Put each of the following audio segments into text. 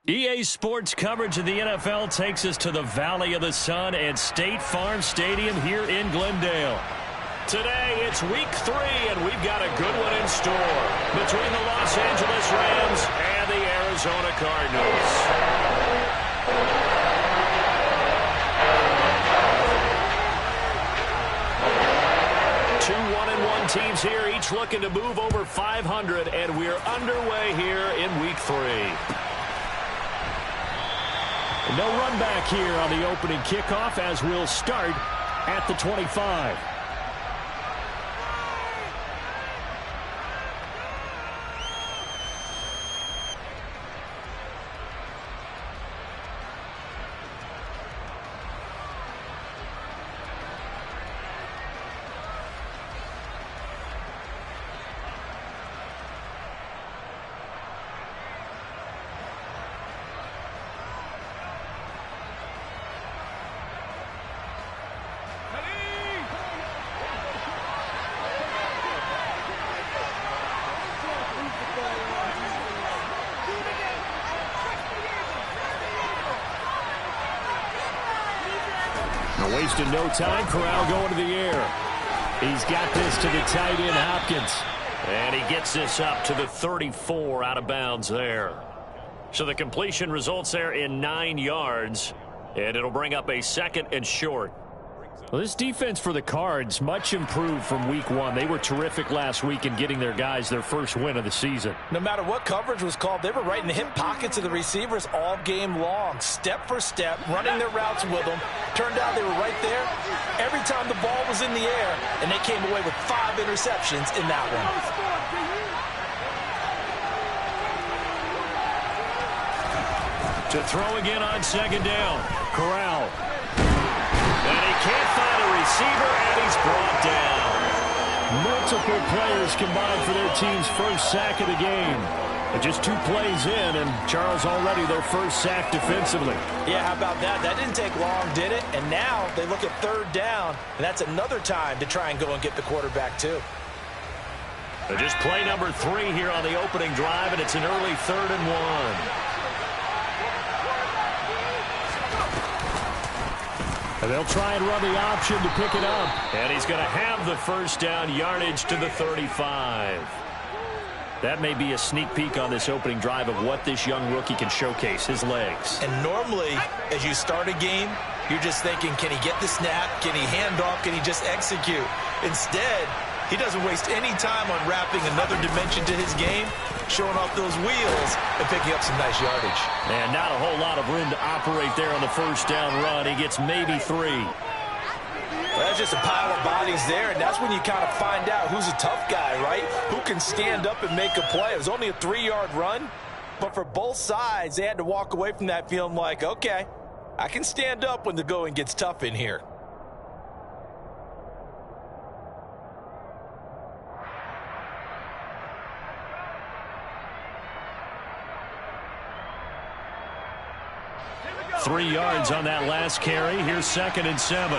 EA Sports coverage of the NFL takes us to the Valley of the Sun at State Farm Stadium here in Glendale. Today, it's Week 3, and we've got a good one in store between the Los Angeles Rams and the Arizona Cardinals. 2 1-1 teams here, each looking to move over 500, and we're underway here in Week 3. No run back here on the opening kickoff as we'll start at the 25. Wasting no time. Corral going to the air. He's got this to the tight end, Hopkins. And he gets this up to the 34 out of bounds there. So the completion results there in 9 yards. And it'll bring up a 2nd and short. Well, this defense for the Cards, much improved from Week 1. They were terrific last week in getting their guys their first win of the season. No matter what coverage was called, they were right in the hip pockets of the receivers all game long. Step for step, running their routes with them. Turned out they were right there every time the ball was in the air, and they came away with 5 interceptions in that one. To throw again on 2nd down. Corral. And he can't find a receiver, and he's brought down. Multiple players combined for their team's first sack of the game. But just 2 plays in, and Charles already their first sack defensively. Yeah, how about that? That didn't take long, did it? And now they look at 3rd down, and that's another time to try and go and get the quarterback too. But just play number 3 here on the opening drive, and it's an early 3rd and 1. And they'll try and run the option to pick it up. And he's going to have the first down yardage to the 35. That may be a sneak peek on this opening drive of what this young rookie can showcase, his legs. And normally, as you start a game, you're just thinking, can he get the snap? Can he hand off? Can he just execute? Instead, he doesn't waste any time unwrapping another dimension to his game, showing off those wheels and picking up some nice yardage. And not a whole lot of room to operate there on the first down run. He gets maybe 3. Well, that's just a pile of bodies there, and that's when you kind of find out who's a tough guy, right? Who can stand up and make a play. It was only a 3-yard run, but for both sides, they had to walk away from that feeling like, okay, I can stand up when the going gets tough in here. Three yards on that last carry. Here's 2nd and 7.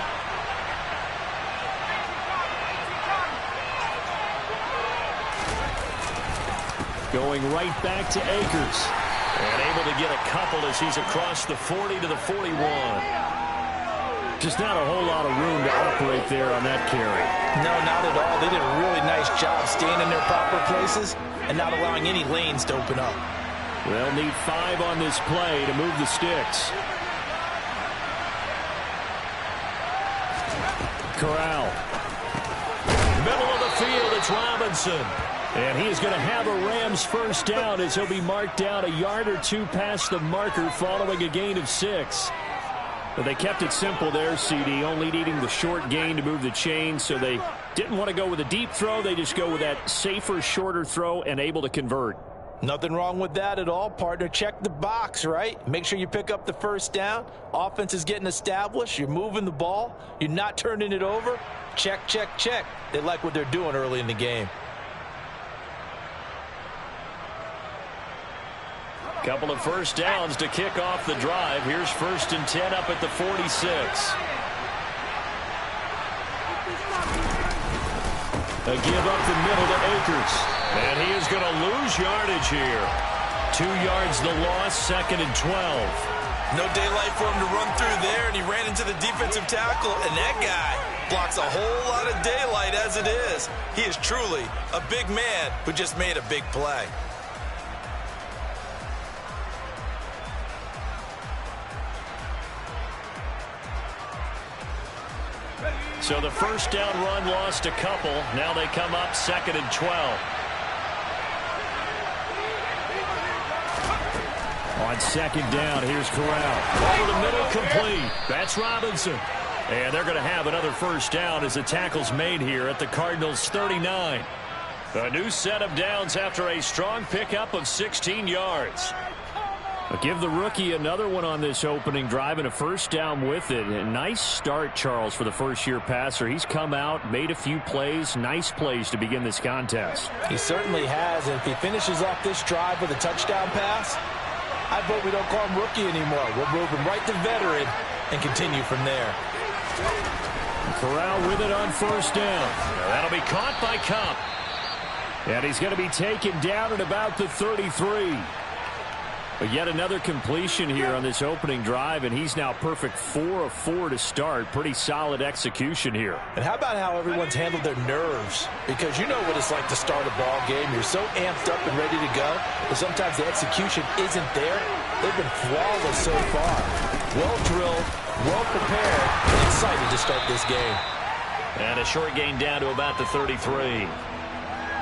Going right back to Akers. And able to get a couple as he's across the 40 to the 41. Just not a whole lot of room to operate there on that carry. No, not at all. They did a really nice job staying in their proper places and not allowing any lanes to open up. They'll need 5 on this play to move the sticks. Corral. Middle of the field, it's Robinson. And he is going to have a Rams first down as he'll be marked down a yard or 2 past the marker following a gain of 6. But they kept it simple there, CD, only needing the short gain to move the chains, so they didn't want to go with a deep throw. They just go with that safer, shorter throw and able to convert. Nothing wrong with that at all, partner. Check the box, right? Make sure you pick up the first down. Offense is getting established. You're moving the ball. You're not turning it over. Check, check, check. They like what they're doing early in the game. Couple of first downs to kick off the drive. Here's 1st and 10 up at the 46. A give up the middle to Akers. And he is going to lose yardage here. 2 yards the loss, 2nd and 12. No daylight for him to run through there, and he ran into the defensive tackle, and that guy blocks a whole lot of daylight as it is. He is truly a big man who just made a big play. So the first down run lost a couple. Now they come up 2nd and 12. On 2nd down, here's Corral. Over the middle, complete. That's Robinson. And they're going to have another first down as the tackle's made here at the Cardinals' 39. A new set of downs after a strong pickup of 16 yards. I'll give the rookie another one on this opening drive and a first down with it. A nice start, Charles, for the first-year passer. He's come out, made a few plays, nice plays to begin this contest. He certainly has, and if he finishes off this drive with a touchdown pass, I vote we don't call him rookie anymore. We'll move him right to veteran and continue from there. Corral with it on first down. That'll be caught by Kupp. And he's going to be taken down at about the 33. But yet another completion here on this opening drive, and he's now perfect 4 of 4 to start. Pretty solid execution here. And how about how everyone's handled their nerves? Because you know what it's like to start a ball game. You're so amped up and ready to go, but sometimes the execution isn't there. They've been flawless so far. Well drilled, well prepared, and excited to start this game. And a short gain down to about the 33.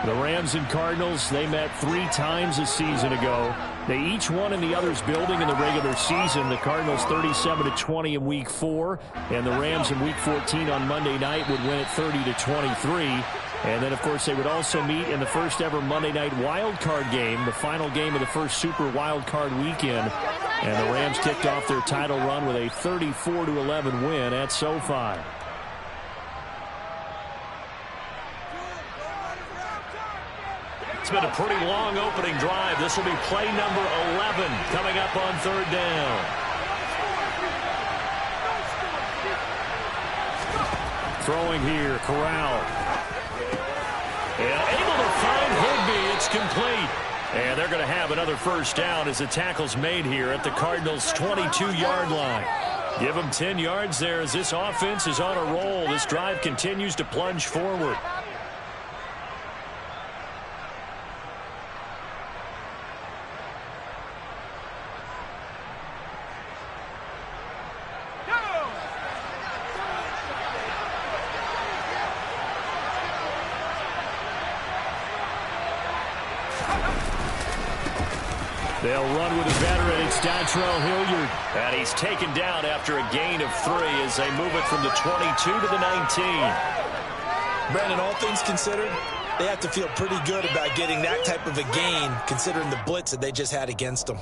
The Rams and Cardinals, they met 3 times a season ago. They each won in the other's building in the regular season. The Cardinals 37-20 in Week 4, and the Rams in Week 14 on Monday night would win it 30-23. And then, of course, they would also meet in the first ever Monday night wild card game, the final game of the first Super Wild Card weekend. And the Rams kicked off their title run with a 34-11 win at SoFi. It's been a pretty long opening drive. This will be play number 11 coming up on 3rd down. Throwing here, Corral. And able to find Higbee. It's complete. And they're going to have another first down as the tackle's made here at the Cardinals' 22-yard line. Give them 10 yards there as this offense is on a roll. This drive continues to plunge forward. They'll run with a veteran. It's Dontrell Hilliard. And he's taken down after a gain of 3 as they move it from the 22 to the 19. Brandon, all things considered, they have to feel pretty good about getting that type of a gain considering the blitz that they just had against them.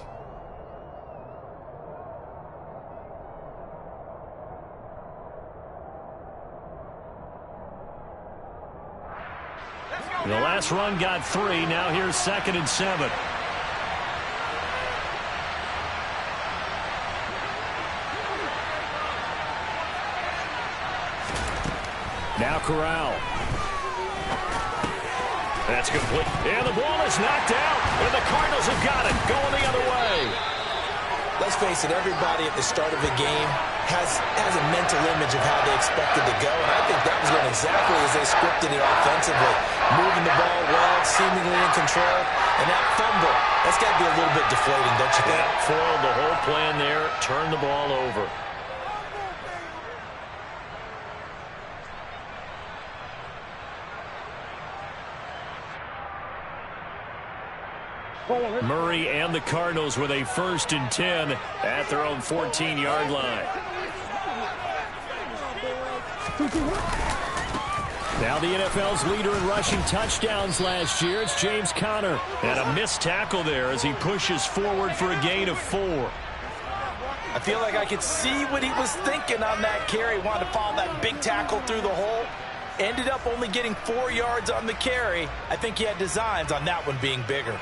The last run got 3. Now here's 2nd and 7. Now Corral. That's complete. And the ball is knocked out. And the Cardinals have got it. Going the other way. Let's face it, everybody at the start of a game has a mental image of how they expected to go. And I think that was going exactly as they scripted it offensively. Moving the ball well, seemingly in control. And that fumble, that's got to be a little bit deflating, don't you think? Yeah, foiled the whole plan there. Turned the ball over. Murray and the Cardinals with a 1st and 10 at their own 14-yard line. Now the NFL's leader in rushing touchdowns last year. It's James Conner. And a missed tackle there as he pushes forward for a gain of 4. I feel like I could see what he was thinking on that carry. Wanted to follow that big tackle through the hole. Ended up only getting 4 yards on the carry. I think he had designs on that one being bigger.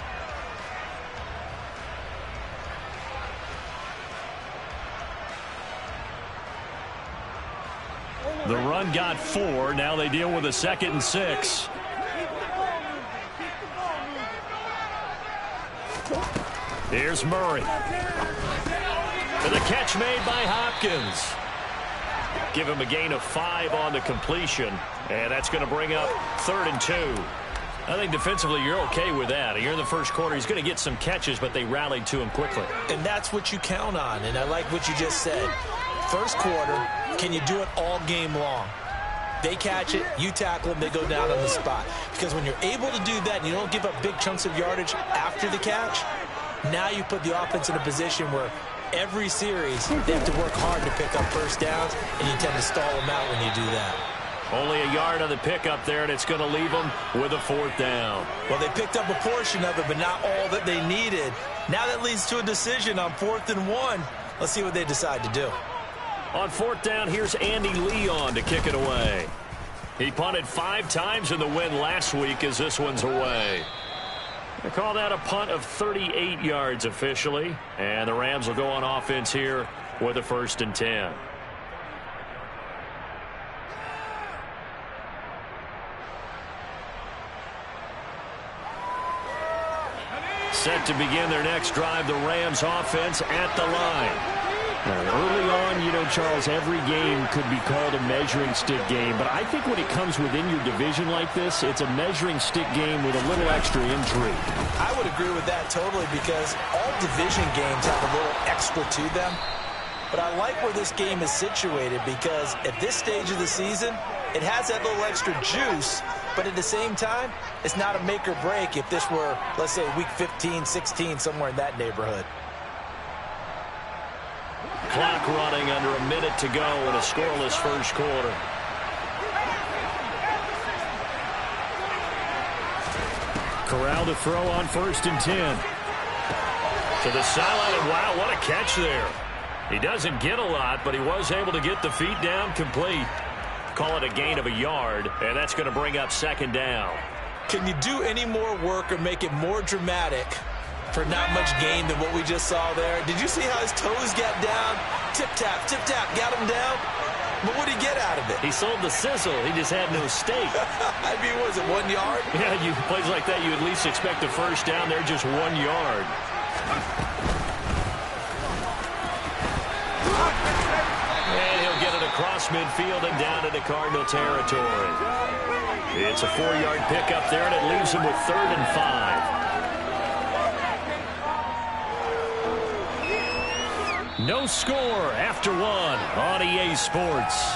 The run got 4. Now they deal with a 2nd and 6. Here's Murray. And the catch made by Hopkins. Give him a gain of 5 on the completion. And that's going to bring up 3rd and 2. I think defensively you're okay with that. Here in the first quarter, he's going to get some catches, but they rallied to him quickly. And that's what you count on. And I like what you just said. First quarter, can you do it all game long? They catch it, you tackle them, they go down on the spot. Because when you're able to do that and you don't give up big chunks of yardage after the catch, now you put the offense in a position where every series they have to work hard to pick up first downs, and you tend to stall them out when you do that. Only a yard on the pickup there, and it's going to leave them with a 4th down. Well, they picked up a portion of it, but not all that they needed. Now that leads to a decision on 4th and 1. Let's see what they decide to do. On 4th down, here's Andy Leon to kick it away. He punted 5 times in the win last week as this one's away. They call that a punt of 38 yards officially, and the Rams will go on offense here with a 1st and 10. Set to begin their next drive, the Rams offense at the line. Early on, you know, Charles, every game could be called a measuring stick game. But I think when it comes within your division like this, it's a measuring stick game with a little extra intrigue. I would agree with that totally because all division games have a little extra to them. But I like where this game is situated because at this stage of the season, it has that little extra juice. But at the same time, it's not a make or break if this were, let's say, week 15, 16, somewhere in that neighborhood. Clock running under a minute to go in a scoreless first quarter. Corral to throw on 1st and 10. To the sideline, and wow, what a catch there. He doesn't get a lot, but he was able to get the feet down complete. Call it a gain of a yard, and that's going to bring up 2nd down. Can you do any more work or make it more dramatic for not much gain than what we just saw there? Did you see how his toes got down? Tip-tap, got him down. But what did he get out of it? He sold the sizzle. He just had no steak. I mean, was it 1 yard? Yeah, you plays like that, you at least expect a first down. They're just 1 yard. And he'll get it across midfield and down into Cardinal territory. It's a 4-yard pickup there, and it leaves him with 3rd and 5. No score after 1 on EA Sports.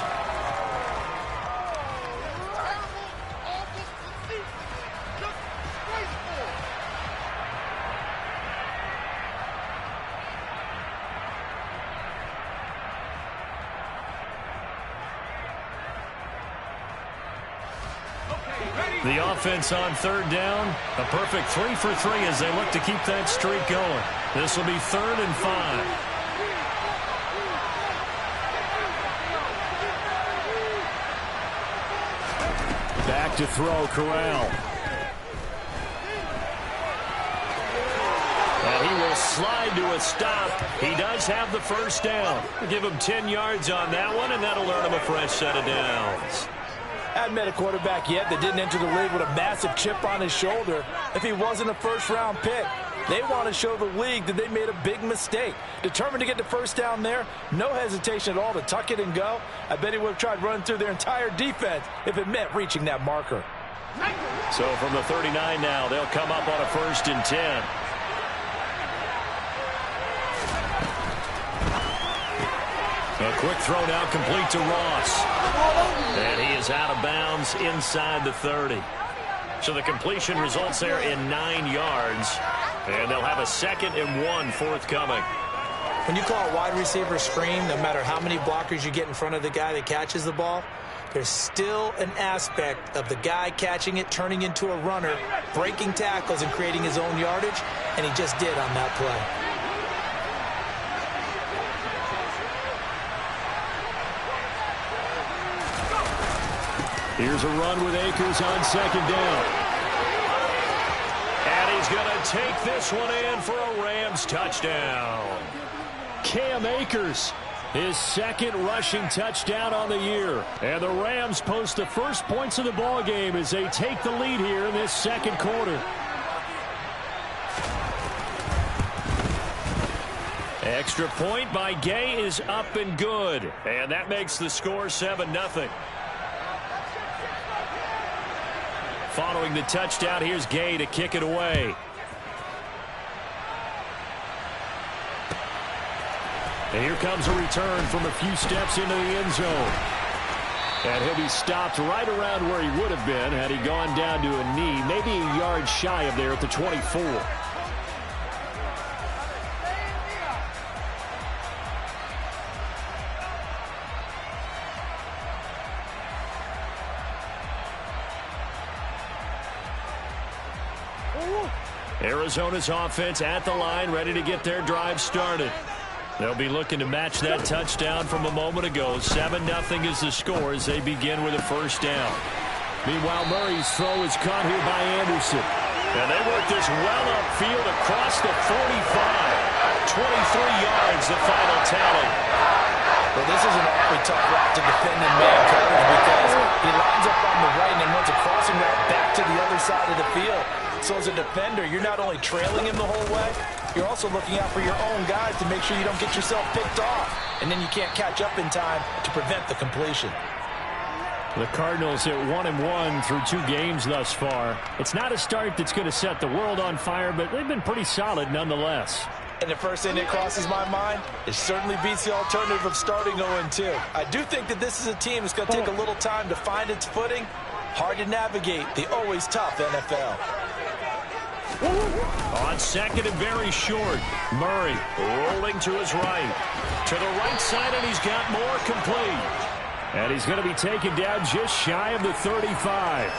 The offense on 3rd down, a perfect 3 for 3 as they look to keep that streak going. This will be 3rd and 5. Back to throw, Corral. And he will slide to a stop. He does have the first down. Give him 10 yards on that one, and that'll earn him a fresh set of downs. Hadn't met a quarterback yet that didn't enter the league with a massive chip on his shoulder if he wasn't a first-round pick. They want to show the league that they made a big mistake. Determined to get the first down there, no hesitation at all to tuck it and go. I bet he would have tried running through their entire defense if it meant reaching that marker. So from the 39 now, they'll come up on a 1st and 10. A quick throw now complete to Ross. And he is out of bounds inside the 30. So the completion results there in 9 yards. And they'll have a 2nd and 1 forthcoming. When you call a wide receiver screen, no matter how many blockers you get in front of the guy that catches the ball, there's still an aspect of the guy catching it, turning into a runner, breaking tackles and creating his own yardage, and he just did on that play. Here's a run with Akers on 2nd down. And he's going to take this one in for a Rams touchdown. Cam Akers, his 2nd rushing touchdown on the year. And the Rams post the first points of the ball game as they take the lead here in this 2nd quarter. Extra point by Gay is up and good. And that makes the score 7-0. Following the touchdown, here's Gay to kick it away. And here comes a return from a few steps into the end zone. And he'll be stopped right around where he would have been had he gone down to a knee, maybe a yard shy of there at the 24. Arizona's offense at the line, ready to get their drive started. They'll be looking to match that touchdown from a moment ago. 7-0 is the score as they begin with a first down. Meanwhile, Murray's throw is caught here by Anderson. And they work this well upfield across the 45. 23 yards, the final tally. Well, this is an awfully tough route to defend in man coverage because he lines up on the right and then runs a crossing route back to the other side of the field. So as a defender, you're not only trailing him the whole way, you're also looking out for your own guys to make sure you don't get yourself picked off. And then you can't catch up in time to prevent the completion. The Cardinals at 1-1 through 2 games thus far. It's not a start that's going to set the world on fire, but they've been pretty solid nonetheless. And the first thing that crosses my mind, it certainly beats the alternative of starting 0-2. I do think that this is a team that's going to take a little time to find its footing. Hard to navigate the always tough NFL. On second and very short, Murray rolling to his right. To the right side, and he's got more complete. And he's going to be taken down just shy of the 35.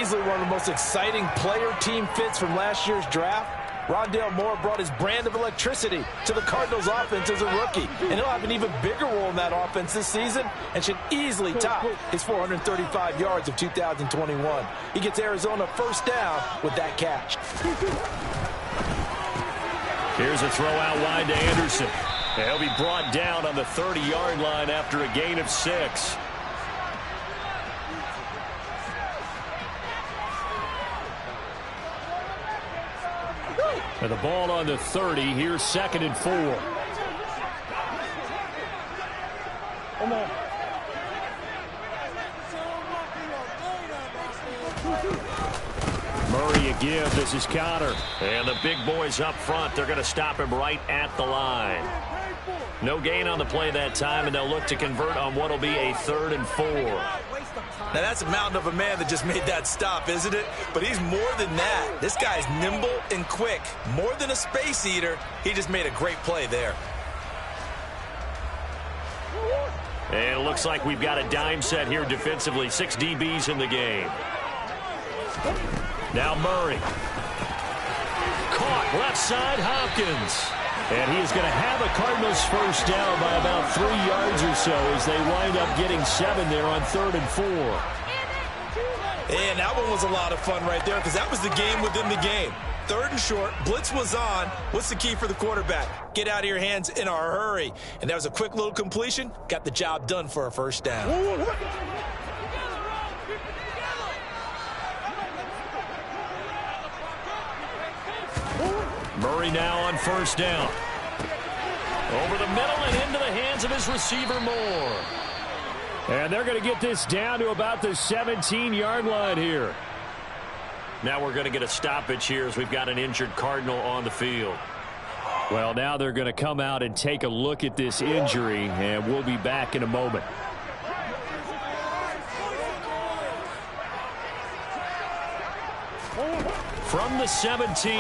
Easily one of the most exciting player-team fits from last year's draft. Rondale Moore brought his brand of electricity to the Cardinals offense as a rookie. And he'll have an even bigger role in that offense this season and should easily top his 435 yards of 2021. He gets Arizona first down with that catch. Here's a throw out wide to Anderson. He'll be brought down on the 30-yard line after a gain of 6. And the ball on the 30. Here's 2nd and 4. Murray again. This is Conner. And the big boys up front. They're going to stop him right at the line. No gain on the play that time, and they'll look to convert on what will be a 3rd and 4. Now, that's a mountain of a man that just made that stop, isn't it? But he's more than that. This guy's nimble and quick. More than a space eater, he just made a great play there. And it looks like we've got a dime set here defensively. 6 DBs in the game. Now Murray. Caught left side, Hopkins. And he is going to have a Cardinals first down by about 3 yards or so as they wind up getting 7 there on 3rd and 4. And that one was a lot of fun right there because that was the game within the game. 3rd and short, blitz was on. What's the key for the quarterback? Get out of your hands in a hurry. And that was a quick little completion. Got the job done for a first down. Murray now on first down. Over the middle and into the hands of his receiver, Moore. And they're going to get this down to about the 17-yard line here. Now we're going to get a stoppage here as we've got an injured Cardinal on the field. Well, now they're going to come out and take a look at this injury, and we'll be back in a moment. From the 17,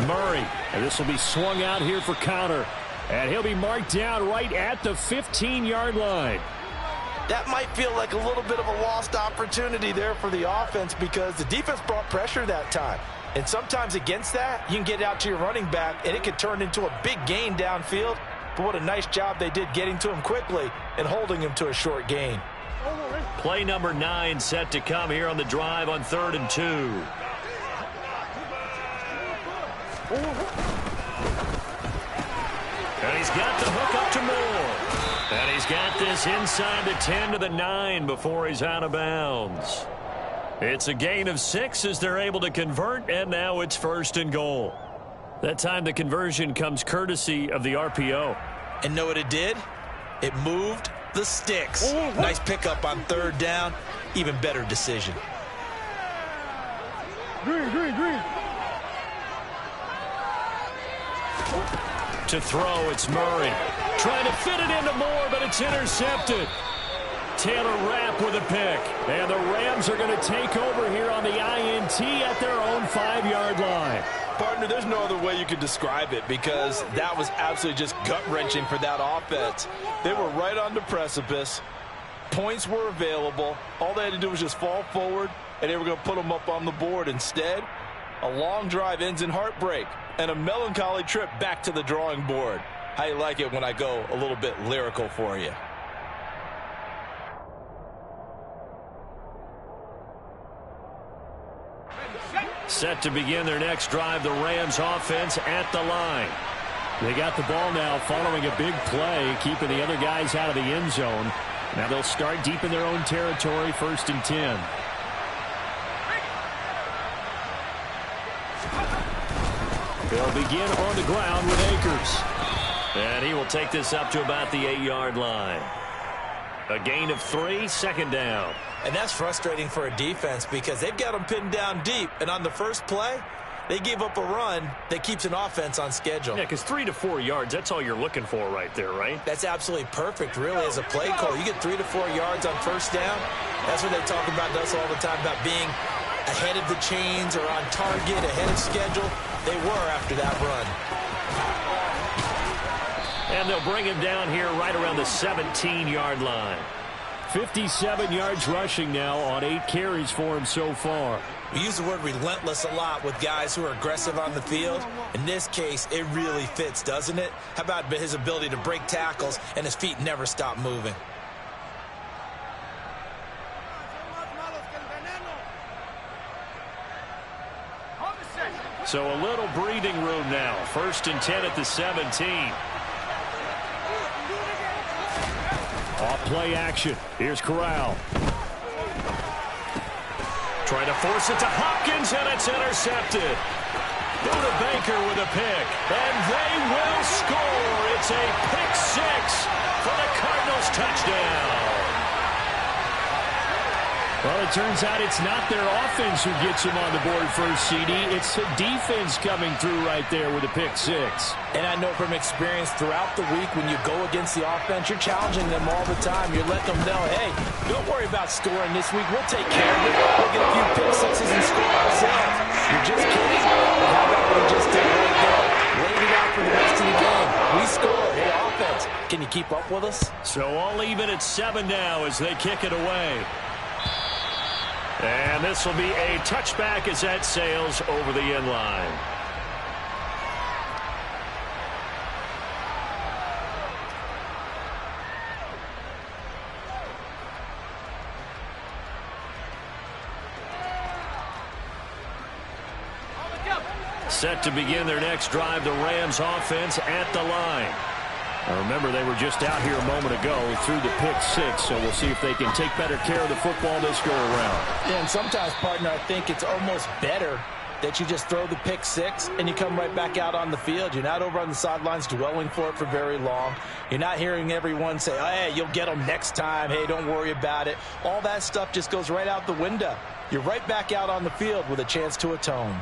Murray. And this will be swung out here for Conner. And he'll be marked down right at the 15-yard line. That might feel like a little bit of a lost opportunity there for the offense because the defense brought pressure that time. And sometimes against that, you can get out to your running back, and it could turn into a big gain downfield. But what a nice job they did getting to him quickly and holding him to a short gain. Play number 9 set to come here on the drive on 3rd and 2. And he's got the hook up to Moore. And he's got this inside the 10 to the 9 before he's out of bounds. It's a gain of 6 as they're able to convert, and now it's 1st and goal. That time the conversion comes courtesy of the RPO. And know what it did? It moved the sticks. Nice pickup on third down. Even better decision. Green. To throw, it's Murray. Trying to fit it into Moore, but it's intercepted. Taylor Rapp with a pick. And the Rams are going to take over here on the INT at their own 5-yard line. Partner, there's no other way you could describe it because that was absolutely just gut-wrenching for that offense. They were right on the precipice. Points were available. All they had to do was just fall forward, and they were going to put them up on the board. Instead, a long drive ends in heartbreak and a melancholy trip back to the drawing board. How you like it when I go a little bit lyrical for you? Set to begin their next drive, the Rams offense at the line. They got the ball now following a big play, keeping the other guys out of the end zone. Now they'll start deep in their own territory, 1st and 10. They'll begin on the ground with Akers. And he will take this up to about the 8-yard line. A gain of 3, 2nd down. And that's frustrating for a defense because they've got them pinned down deep. And on the first play, they gave up a run that keeps an offense on schedule. Yeah, because 3 to 4 yards, that's all you're looking for right there, right? That's absolutely perfect, really, as a play call. You get 3 to 4 yards on 1st down. That's what they talk about to us all the time, about being ahead of the chains or on target, ahead of schedule. They were after that run. And they'll bring him down here right around the 17-yard line. 57 yards rushing now on 8 carries for him so far. We use the word relentless a lot with guys who are aggressive on the field. In this case, it really fits, doesn't it? How about his ability to break tackles and his feet never stop moving? So a little breathing room now. 1st and 10 at the 17. Off play action. Here's Corral. Trying to force it to Hopkins, and it's intercepted. Buda Baker with a pick, and they will score. It's a pick 6 for the Cardinals touchdown. Well, it turns out it's not their offense who gets them on the board first, CD. It's the defense coming through right there with a pick 6. And I know from experience throughout the week when you go against the offense, you're challenging them all the time. You're letting them know, hey, don't worry about scoring this week. We'll take care of it. We'll get a few pick 6s and score ourselves. You're just kidding? How about what he just did right there? Laid it out for the rest of the game. We scored. Hey, offense, can you keep up with us? So all even at 7 now as they kick it away. And this will be a touchback as that sails over the end line. Set to begin their next drive, the Rams offense at the line. Now remember, they were just out here a moment ago through the pick 6, so we'll see if they can take better care of the football this go around. Yeah, and sometimes, partner, I think it's almost better that you just throw the pick 6 and you come right back out on the field. You're not over on the sidelines dwelling for it for very long. You're not hearing everyone say, oh, hey, you'll get them next time. Hey, don't worry about it. All that stuff just goes right out the window. You're right back out on the field with a chance to atone.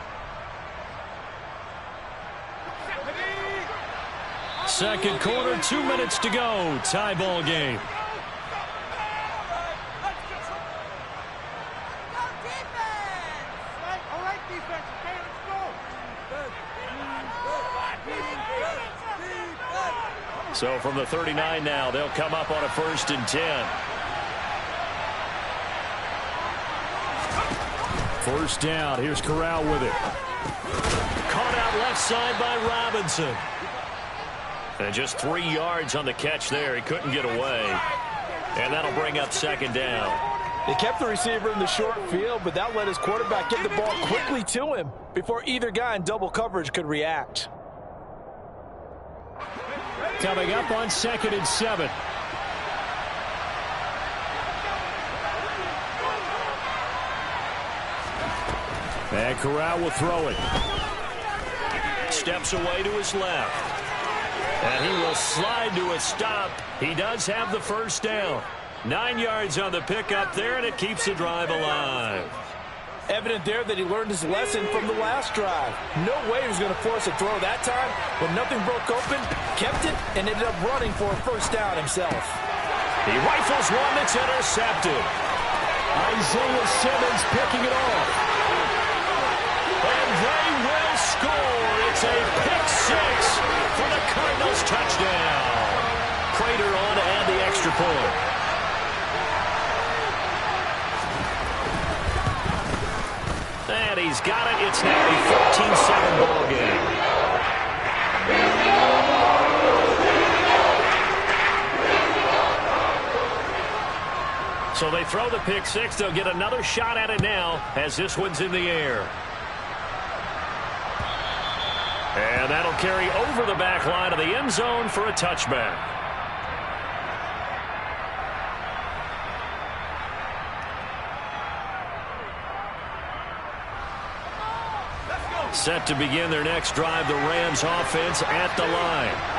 Second quarter, 2 minutes to go. Tie ball game. So from the 39 now, they'll come up on a 1st and 10. 1st down. Here's Corral with it. Caught out left side by Robinson. And just 3 yards on the catch there. He couldn't get away. And that'll bring up 2nd down. They kept the receiver in the short field, but that let his quarterback get the ball quickly to him before either guy in double coverage could react. Coming up on 2nd and 7. And Corral will throw it. steps away to his left. And he will slide to a stop. He does have the first down. 9 yards on the pickup there, and it keeps the drive alive. Evident there that he learned his lesson from the last drive. No way he was going to force a throw that time, but nothing broke open, kept it, and ended up running for a first down himself. He rifles one that's intercepted. Isaiah Simmons picking it off. And they will score. It's a pick six for the Cardinals touchdown. Prater on to add the extra point. And he's got it. It's now a 14-7 ball game. So they throw the pick six. They'll get another shot at it now as this one's in the air. And that'll carry over the back line of the end zone for a touchback. Set to begin their next drive, the Rams offense at the line.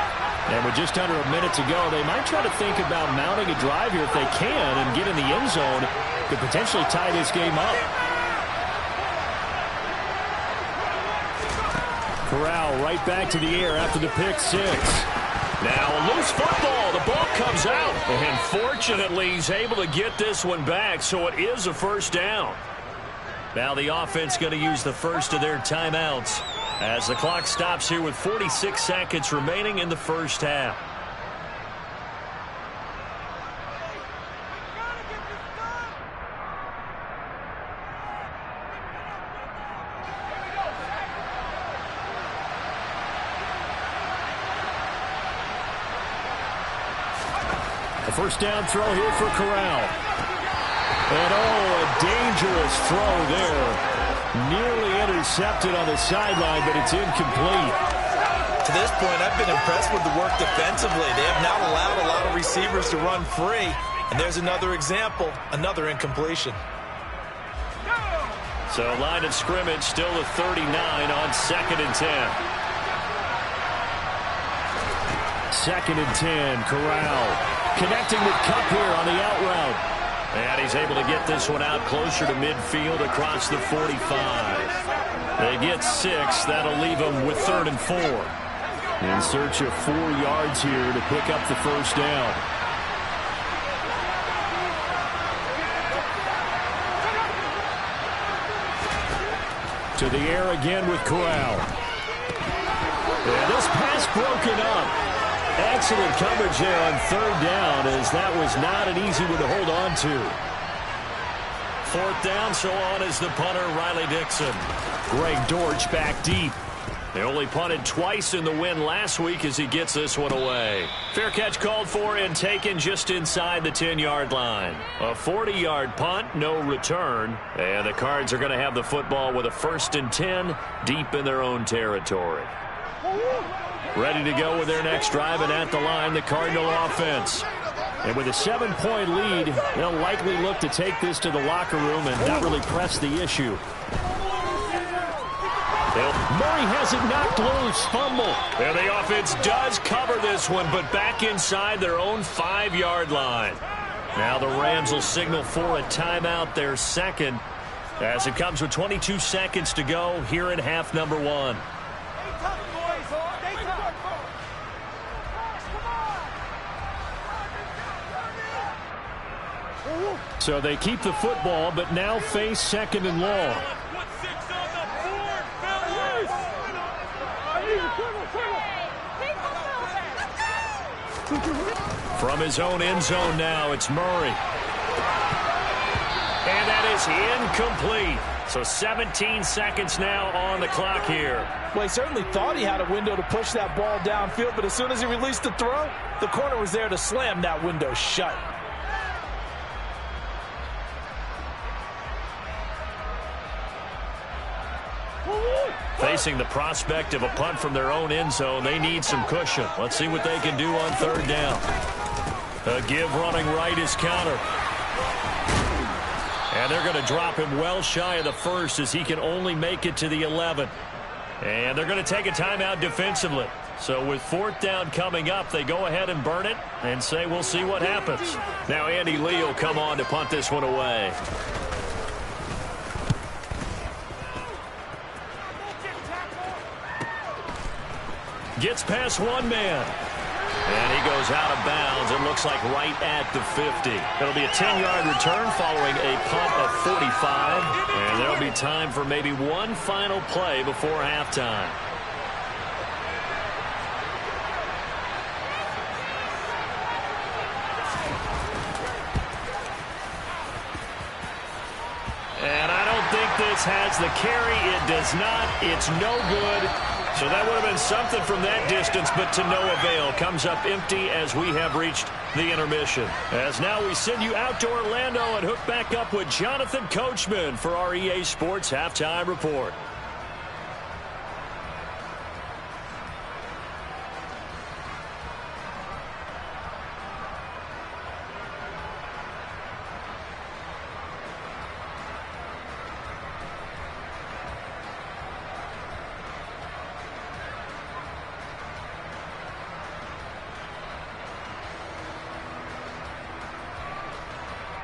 And with just under a minute to go, they might try to think about mounting a drive here if they can and get in the end zone to potentially tie this game up. Corral right back to the air after the pick six. Now a loose football. The ball comes out. And fortunately, he's able to get this one back, so it is a first down. Now the offense going to use the first of their timeouts as the clock stops here with 46 seconds remaining in the first half. A first down throw here for Corral. And a dangerous throw there. Nearly intercepted on the sideline, but it's incomplete. To this point, I've been impressed with the work defensively. They have not allowed a lot of receivers to run free. And there's another example, another incompletion. So line of scrimmage still the 39 on 2nd and 10. 2nd and 10, Corral connecting with Kupp here on the out route. And he's able to get this one out closer to midfield across the 45. They get 6. That'll leave them with 3rd and 4. In search of 4 yards here to pick up the first down. To the air again with Corral. And this pass broken up. Excellent coverage there on 3rd down, as that was not an easy one to hold on to. 4th down, so on is the punter, Riley Dixon. Greg Dortch back deep. They only punted twice in the win last week as he gets this one away. Fair catch called for and taken just inside the 10-yard line. A 40-yard punt, no return. And the Cards are going to have the football with a 1st and 10 deep in their own territory. Ready to go with their next drive, and at the line, the Cardinal offense. And with a 7-point lead, they'll likely look to take this to the locker room and not really press the issue. Murray has it knocked loose. Fumble. And the offense does cover this one, but back inside their own 5-yard line. Now the Rams will signal for a timeout, their second, as it comes with 22 seconds to go here in half number 1. So they keep the football, but now face 2nd and long. From his own end zone now, it's Murray. And that is incomplete. So 17 seconds now on the clock here. Well, he certainly thought he had a window to push that ball downfield, but as soon as he released the throw, the corner was there to slam that window shut. Facing the prospect of a punt from their own end zone, they need some cushion. Let's see what they can do on 3rd down. A give running right is counter. And they're going to drop him well shy of the 1st as he can only make it to the 11. And they're going to take a timeout defensively. So with fourth down coming up, they go ahead and burn it and say we'll see what happens. Now Andy Lee will come on to punt this one away. Gets past one man. And he goes out of bounds. It looks like right at the 50. It'll be a 10-yard return following a punt of 45. And there'll be time for maybe one final play before halftime. And I don't think this has the carry. It does not. It's no good. So that would have been something from that distance, but to no avail. Comes up empty as we have reached the intermission. As now we send you out to Orlando and hook back up with Jonathan Coachman for our EA Sports Halftime Report.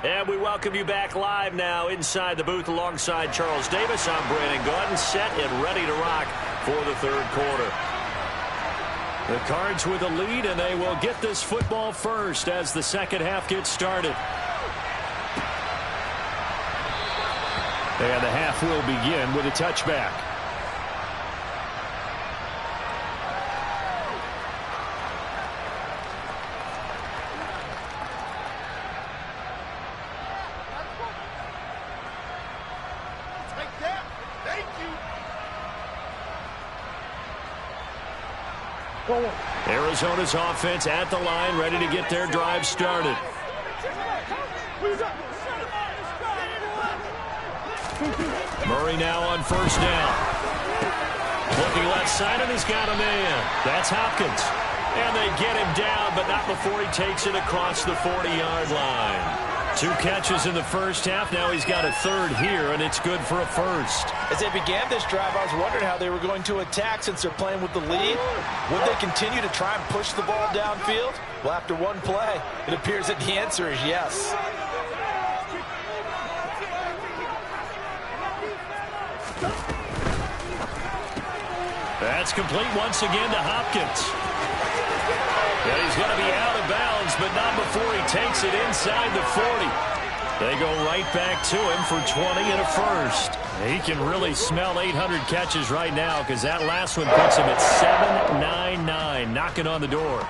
And we welcome you back live now inside the booth alongside Charles Davis. I'm Brandon Gaudin, set and ready to rock for the third quarter. The Cards with a lead, and they will get this football first as the second half gets started. And the half will begin with a touchback. Arizona's offense at the line, ready to get their drive started. Murray now on first down. Looking left side, and he's got a man. That's Hopkins. And they get him down, but not before he takes it across the 40-yard line. 2 catches in the first half. Now he's got a third here, and it's good for a first. As they began this drive, I was wondering how they were going to attack since they're playing with the lead. Would they continue to try and push the ball downfield? Well, after one play, it appears that the answer is yes. That's complete once again to Hopkins. And he's going to be out of bounds, but not before he takes it inside the 40. They go right back to him for 20 and a first. He can really smell 800 catches right now because that last one puts him at 799, knocking on the door.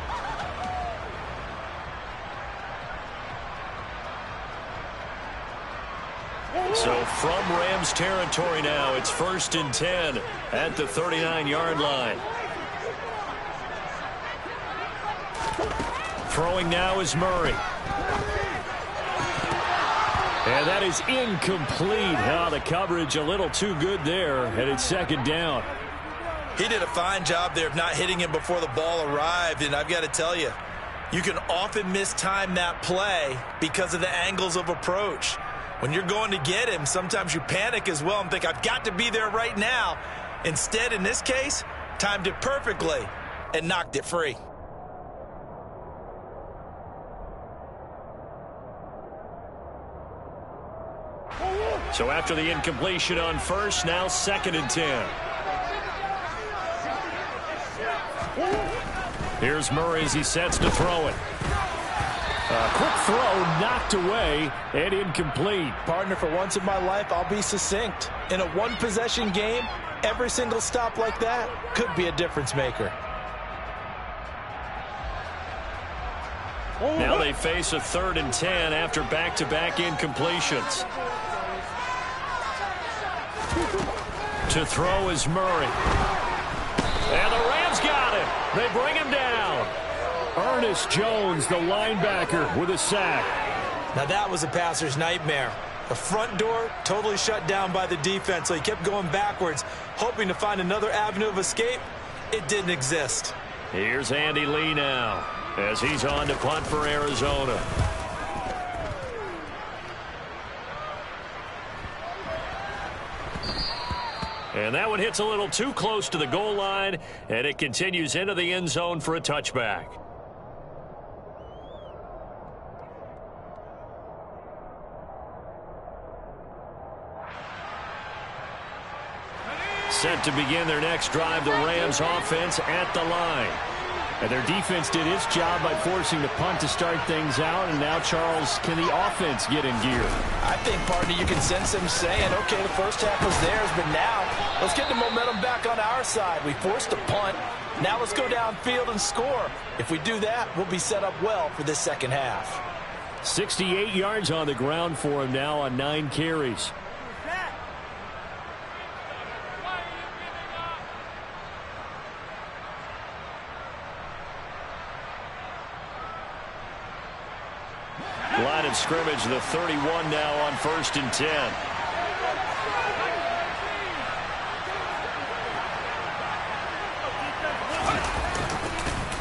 So from Rams territory now, it's 1st and 10 at the 39-yard line. Throwing now is Murray. And that is incomplete. Oh, the coverage a little too good there, and it's second down. He did a fine job there of not hitting him before the ball arrived, and I've got to tell you, you can often mistime that play because of the angles of approach. When you're going to get him, sometimes you panic as well and think, I've got to be there right now. Instead, in this case, timed it perfectly and knocked it free. So after the incompletion on first, now 2nd and 10. Here's Murray as he sets to throw it. A quick throw knocked away and incomplete. Partner, for once in my life, I'll be succinct. In a one-possession game, every single stop like that could be a difference maker. Now they face a 3rd and 10 after back-to-back incompletions. To throw is Murray. And the Rams got him. They bring him down. Ernest Jones, the linebacker, with a sack. Now that was a passer's nightmare. The front door totally shut down by the defense, so he kept going backwards, hoping to find another avenue of escape. It didn't exist. Here's Andy Lee now as he's on to punt for Arizona. And that one hits a little too close to the goal line, and it continues into the end zone for a touchback. Set to begin their next drive, the Rams offense at the line. And their defense did its job by forcing the punt to start things out. And now, Charles, can the offense get in gear? I think, partner, you can sense them saying, okay, the first half was theirs, but now let's get the momentum back on our side. We forced a punt. Now let's go downfield and score. If we do that, we'll be set up well for this second half. 68 yards on the ground for him now on 9 carries. Line of scrimmage, the 31 now on 1st and 10.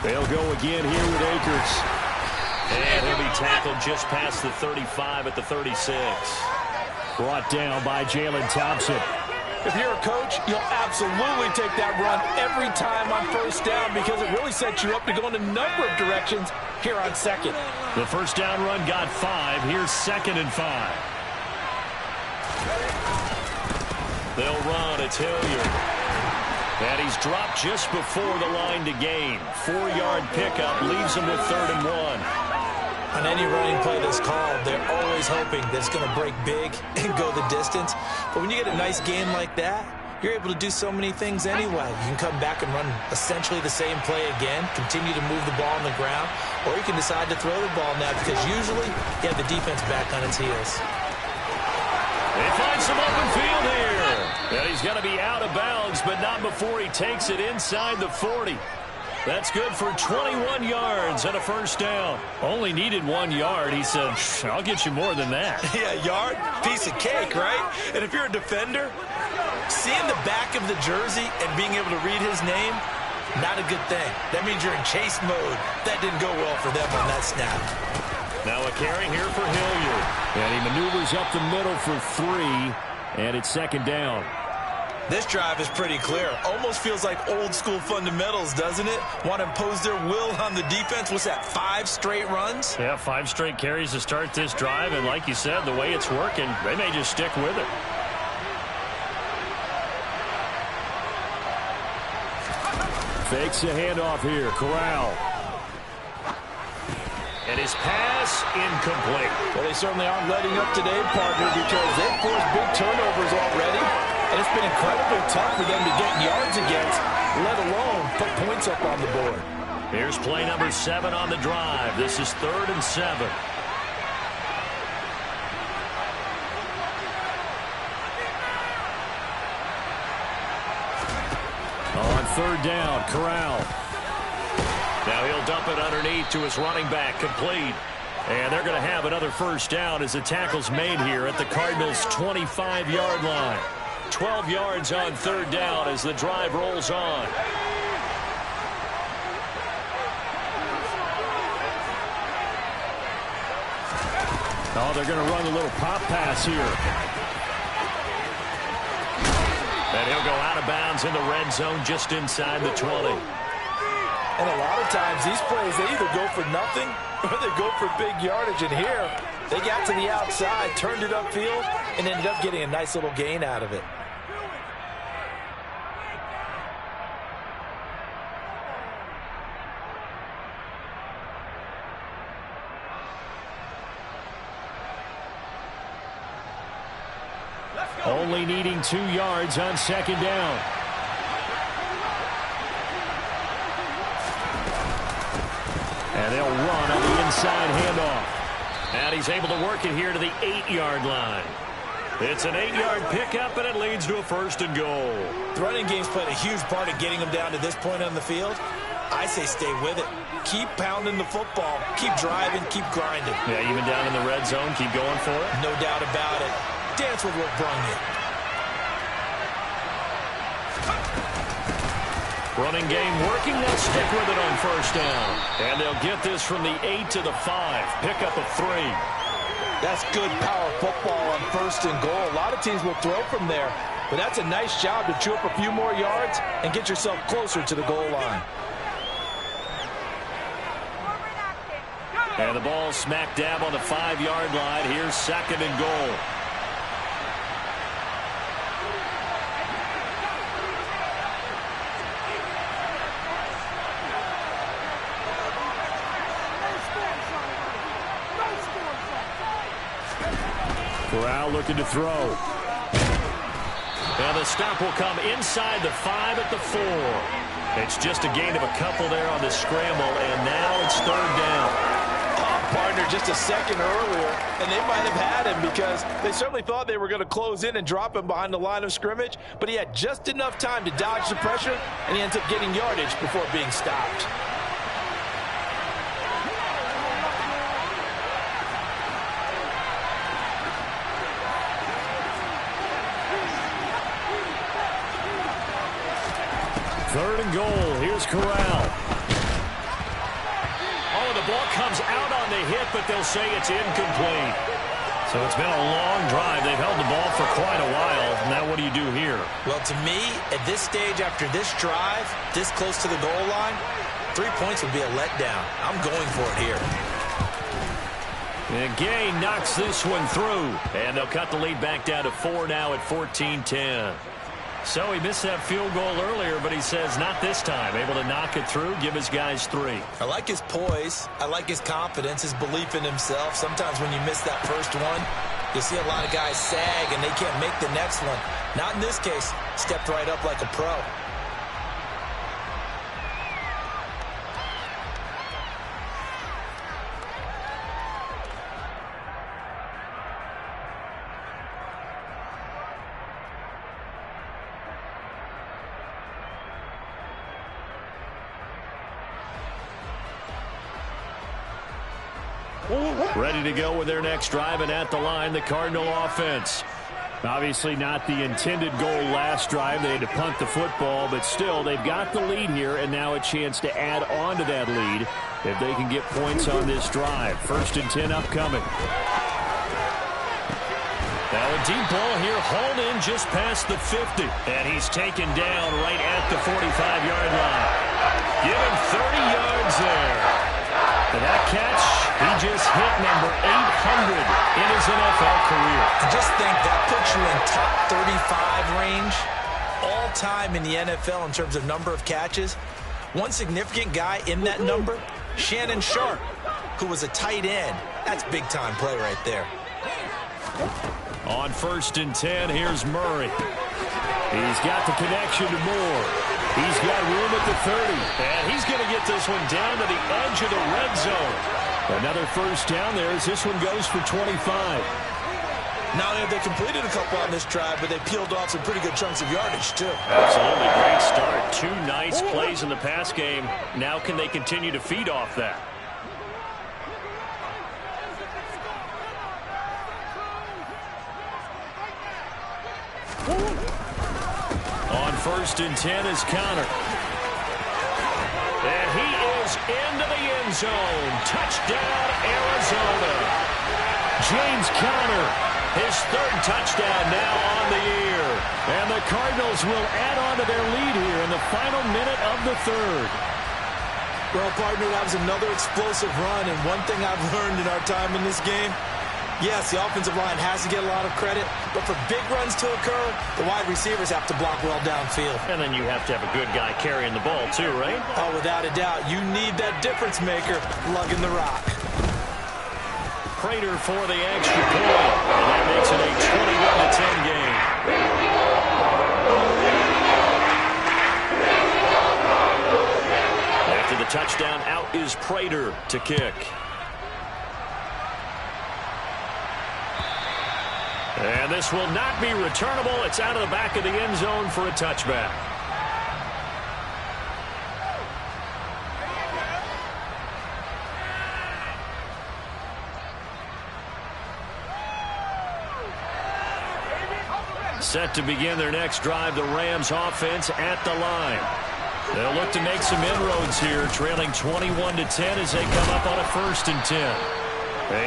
They'll go again here with Akers. And he'll be tackled just past the 35 at the 36. Brought down by Jalen Thompson. If you're a coach, you'll absolutely take that run every time on first down because it really sets you up to go in a number of directions here on second. The first down run got 5. Here's 2nd and 5. They'll run. It's Hilliard. And he's dropped just before the line to gain. 4-yard pickup leaves him with 3rd and 1. On any running play that's called, they're always hoping that it's going to break big and go the distance. But when you get a nice game like that, you're able to do so many things anyway. You can come back and run essentially the same play again, continue to move the ball on the ground, or you can decide to throw the ball now because usually you have the defense back on its heels. They find some open field here. And he's going to be out of bounds, but not before he takes it inside the 40. That's good for 21 yards and a first down. Only needed 1 yard. He said, I'll get you more than that. Yeah, yard, piece of cake, right? And if you're a defender, seeing the back of the jersey and being able to read his name, not a good thing. That means you're in chase mode. That didn't go well for them on that snap. Now a carry here for Hilliard. And he maneuvers up the middle for 3, and it's 2nd down. This drive is pretty clear. Almost feels like old school fundamentals, doesn't it? Want to impose their will on the defense. What's that, 5 straight runs? Yeah, 5 straight carries to start this drive. And like you said, the way it's working, they may just stick with it. Fakes a handoff here. Corral. And his pass incomplete. Well, they certainly aren't letting up today, partner, because they've forced big turnovers already. And it's been incredibly tough for them to get yards against, let alone put points up on the board. Here's play number 7 on the drive. This is 3rd and 7. On 3rd down, Corral. Now he'll dump it underneath to his running back, complete. And they're going to have another first down as the tackle's made here at the Cardinals' 25-yard line. 12 yards on 3rd down as the drive rolls on. Oh, they're going to run a little pop pass here. And he'll go out of bounds in the red zone just inside the 20. And a lot of times these plays, they either go for nothing or they go for big yardage. And here, they got to the outside, turned it upfield, and ended up getting a nice little gain out of it. Only needing 2 yards on 2nd down. And they'll run on the inside handoff. And he's able to work it here to the 8-yard line. It's an 8-yard pickup, and it leads to a 1st and goal. The running game's played a huge part in getting them down to this point on the field. I say stay with it. Keep pounding the football. Keep driving. Keep grinding. Yeah, even down in the red zone, keep going for it. No doubt about it. Dance with what brung you. Running game working. They'll stick with it on 1st down. And they'll get this from the 8 to the 5. Pickup of 3. That's good power football on 1st and goal. A lot of teams will throw from there. But that's a nice job to chew up a few more yards and get yourself closer to the goal line. And the ball smack dab on the 5-yard line. Here's 2nd and goal. Corral looking to throw. And the stop will come inside the 5 at the 4. It's just a gain of a couple there on the scramble, and now it's 3rd down. Partner just a second earlier, and they might have had him because they certainly thought they were going to close in and drop him behind the line of scrimmage, but he had just enough time to dodge the pressure, and he ends up getting yardage before being stopped. Third and goal. Here's Corral. Oh, the ball comes out on the hit, but they'll say it's incomplete. So it's been a long drive. They've held the ball for quite a while. Now what do you do here? Well, to me, at this stage after this drive, this close to the goal line, 3 points would be a letdown. I'm going for it here. And Gay knocks this one through. And they'll cut the lead back down to 4 now at 14-10. So he missed that field goal earlier, but he says not this time. Able to knock it through, give his guys 3. I like his poise. I like his confidence, his belief in himself. Sometimes when you miss that first one, you see a lot of guys sag and they can't make the next one. Not in this case. Stepped right up like a pro. Ready to go with their next drive, and at the line, the Cardinal offense. Obviously not the intended goal last drive. They had to punt the football, but still, they've got the lead here, and now a chance to add on to that lead if they can get points on this drive. 1st and 10 upcoming. Now a deep ball here, hauled in just past the 50. And he's taken down right at the 45-yard line. Give him 30 yards there. For that catch, he just hit number 800 in his NFL career. I just think that puts you in top 35 range all time in the NFL in terms of number of catches. One significant guy in that number, Shannon Sharpe, who was a tight end. That's big-time play right there. On 1st and 10, here's Murray. He's got the connection to Moore. He's got room at the 30. And he's going to get this one down to the edge of the red zone. Another 1st down there as this one goes for 25. Not only have they completed a couple on this drive, but they peeled off some pretty good chunks of yardage, too. Absolutely great start. 2 nice plays in the pass game. Now can they continue to feed off that? On 1st and 10 is Conner. And he is into the end zone. Touchdown, Arizona. James Conner, his 3rd touchdown now on the year. And the Cardinals will add on to their lead here in the final minute of the 3rd. Well, partner, that was another explosive run, and one thing I've learned in our time in this game, yes, the offensive line has to get a lot of credit, but for big runs to occur, the wide receivers have to block well downfield. And then you have to have a good guy carrying the ball too, right? Oh, without a doubt. You need that difference maker lugging the rock. Prater for the extra point, and that makes it a 21-10 game. After the touchdown, out is Prater to kick. And this will not be returnable. It's out of the back of the end zone for a touchback. Set to begin their next drive, the Rams offense at the line. They'll look to make some inroads here, trailing 21-10 as they come up on a 1st and 10.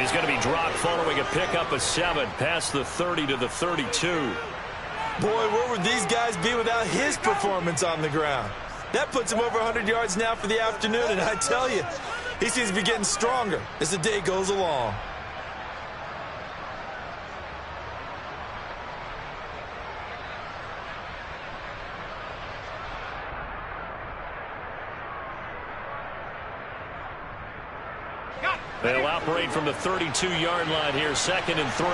He's going to be dropped following a pickup of 7 past the 30 to the 32. Boy, where would these guys be without his performance on the ground? That puts him over 100 yards now for the afternoon, and I tell you, he seems to be getting stronger as the day goes along. They'll operate from the 32-yard line here, 2nd and 3.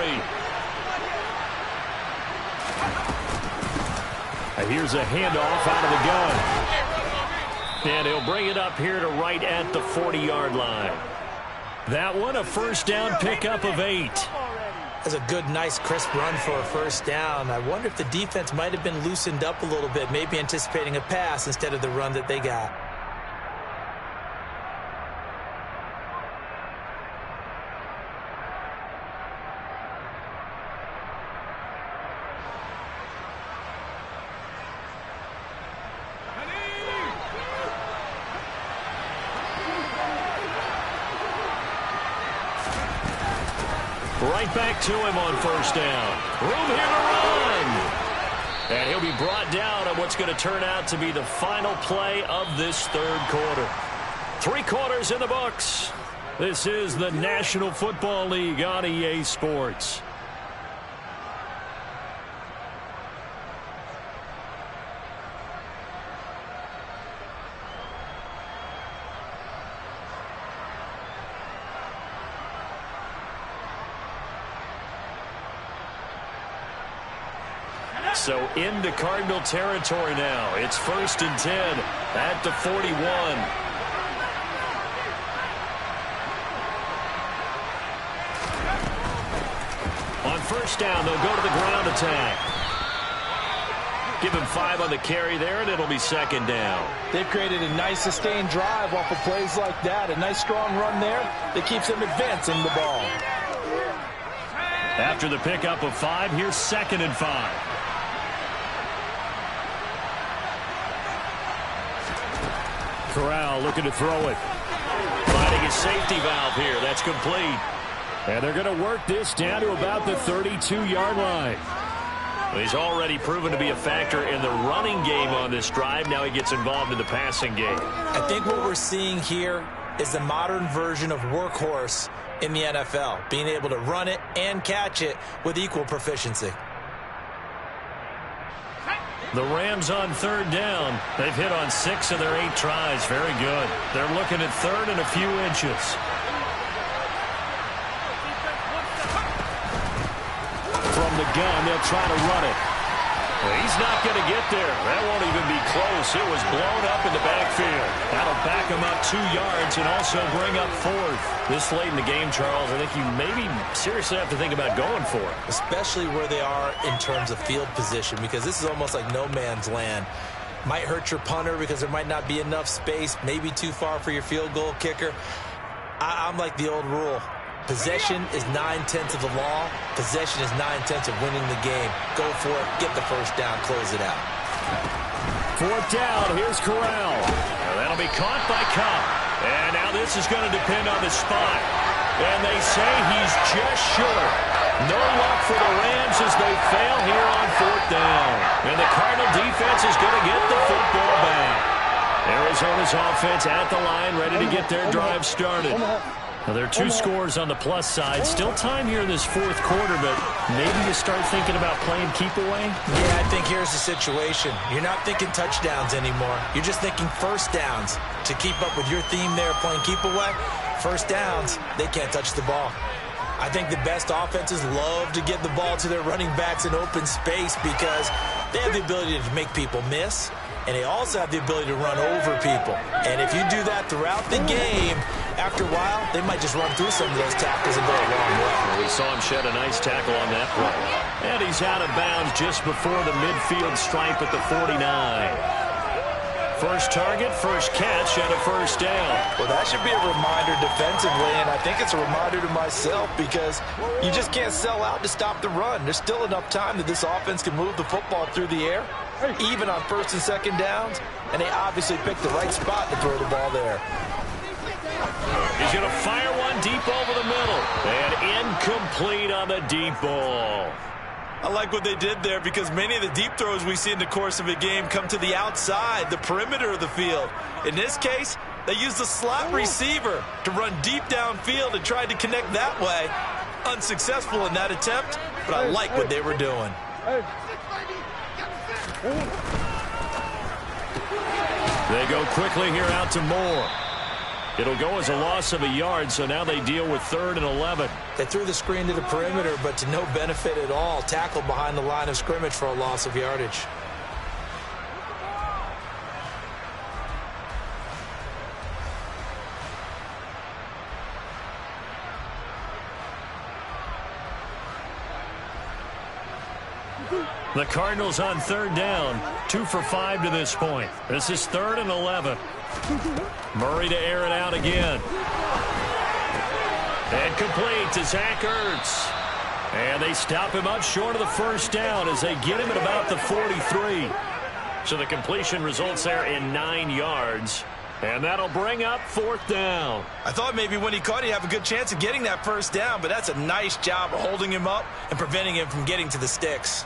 And here's a handoff out of the gun. And he'll bring it up here to right at the 40-yard line. That one, a first down pickup of 8. That's a good, nice, crisp run for a first down. I wonder if the defense might have been loosened up a little bit, maybe anticipating a pass instead of the run that they got. Right back to him on first down. Room here to run. And he'll be brought down on what's going to turn out to be the final play of this third quarter. 3 quarters in the books. This is the National Football League on EA Sports. So into Cardinal territory now. It's 1st and 10 at the 41. On first down, they'll go to the ground attack. Give him 5 on the carry there, and it'll be 2nd down. They've created a nice sustained drive off of plays like that. A nice strong run there that keeps them advancing the ball. After the pickup of 5, here's 2nd and 5. Corral looking to throw it. Finding a safety valve here. That's complete. And they're going to work this down to about the 32-yard line. Well, he's already proven to be a factor in the running game on this drive. Now he gets involved in the passing game. I think what we're seeing here is the modern version of workhorse in the NFL, being able to run it and catch it with equal proficiency. The Rams on 3rd down. They've hit on 6 of their 8 tries. Very good. They're looking at 3rd and a few inches. From the gun, they'll try to run it. Well, he's not going to get there. That won't even be close. It was blown up in the backfield. That'll back him up 2 yards and also bring up 4th. This late in the game, Charles, I think you maybe seriously have to think about going for it. Especially where they are in terms of field position, because this is almost like no man's land. Might hurt your punter because there might not be enough space, maybe too far for your field goal kicker. I'm like the old rule. Possession is 9/10 of the law. Possession is 9/10 of winning the game. Go for it. Get the first down. Close it out. 4th down. Here's Corral. Now that'll be caught by Cobb. And now this is going to depend on the spot. And they say he's just short. No luck for the Rams as they fail here on 4th down. And the Cardinal defense is going to get the football back. Arizona's offense at the line, ready to get their drive started. Now, there are 2 scores on the plus side. Still time here in this 4th quarter, but maybe you start thinking about playing keep away? Yeah, I think here's the situation. You're not thinking touchdowns anymore. You're just thinking first downs. To keep up with your theme there, playing keep away, first downs, they can't touch the ball. I think the best offenses love to get the ball to their running backs in open space because they have the ability to make people miss, and they also have the ability to run over people. And if you do that throughout the game, after a while, they might just run through some of those tackles and go a long way. We saw him shed a nice tackle on that play. And he's out of bounds just before the midfield stripe at the 49. First target, first catch, and a first down. Well, that should be a reminder defensively, and I think it's a reminder to myself because you just can't sell out to stop the run. There's still enough time that this offense can move the football through the air, even on 1st and 2nd downs, and they obviously picked the right spot to throw the ball there. He's going to fire one deep over the middle, and incomplete on the deep ball. I like what they did there because many of the deep throws we see in the course of a game come to the outside, the perimeter of the field. In this case, they used the slot receiver to run deep downfield and tried to connect that way. Unsuccessful in that attempt, but I like what they were doing. They go quickly here out to Moore. It'll go as a loss of a yard, so now they deal with 3rd and 11. They threw the screen to the perimeter, but to no benefit at all. Tackled behind the line of scrimmage for a loss of yardage. The Cardinals on 3rd down, 2 for 5 to this point. This is 3rd and 11. Murray to air it out again. And complete to Zach Ertz. And they stop him up short of the first down as they get him at about the 43. So the completion results there in 9 yards. And that'll bring up 4th down. I thought maybe when he caught it, he'd have a good chance of getting that first down, but that's a nice job of holding him up and preventing him from getting to the sticks.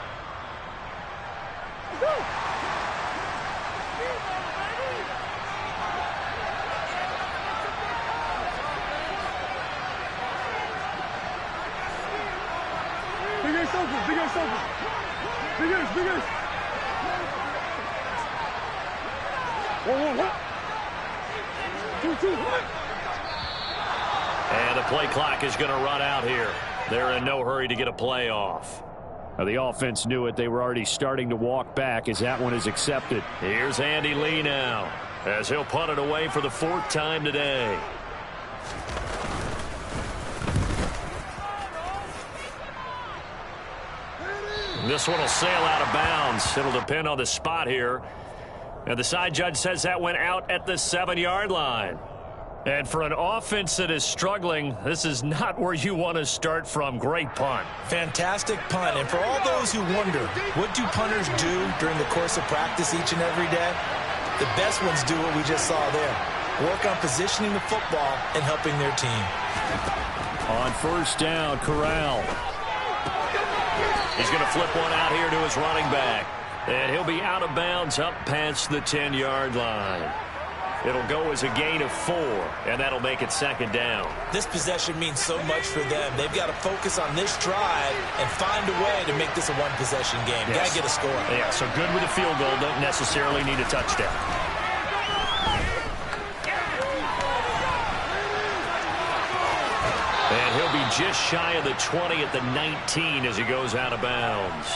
And the play clock is going to run out here. They're in no hurry to get a play off. Now, the offense knew it. They were already starting to walk back as that one is accepted. Here's Andy Lee now as he'll punt it away for the 4th time today. This one will sail out of bounds. It'll depend on the spot here. And the side judge says that went out at the 7-yard line. And for an offense that is struggling, this is not where you want to start from. Great punt. Fantastic punt. And for all those who wonder, what do punters do during the course of practice each and every day? The best ones do what we just saw there. Work on positioning the football and helping their team. On 1st down, Corral. He's going to flip one out here to his running back. And he'll be out of bounds up past the 10-yard line. It'll go as a gain of 4, and that'll make it 2nd down. This possession means so much for them. They've got to focus on this drive and find a way to make this a one-possession game. Yes. Got to get a score. Yeah, so good with a field goal. Don't necessarily need a touchdown. And he'll be just shy of the 20 at the 19 as he goes out of bounds.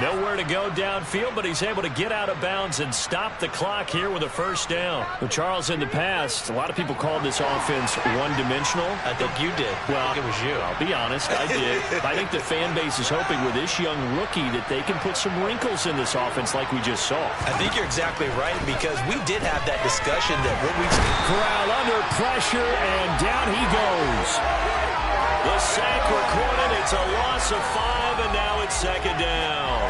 Nowhere to go downfield, but he's able to get out of bounds and stop the clock here with a 1st down. Well, Charles, in the past, a lot of people called this offense one-dimensional. I think you did. Well, I think it was you. I'll be honest, I did. I think the fan base is hoping with this young rookie that they can put some wrinkles in this offense like we just saw. I think you're exactly right because we did have that discussion that what we Corral under pressure, and down he goes. The sack recorded. It's a loss of 5, and now it's 2nd down.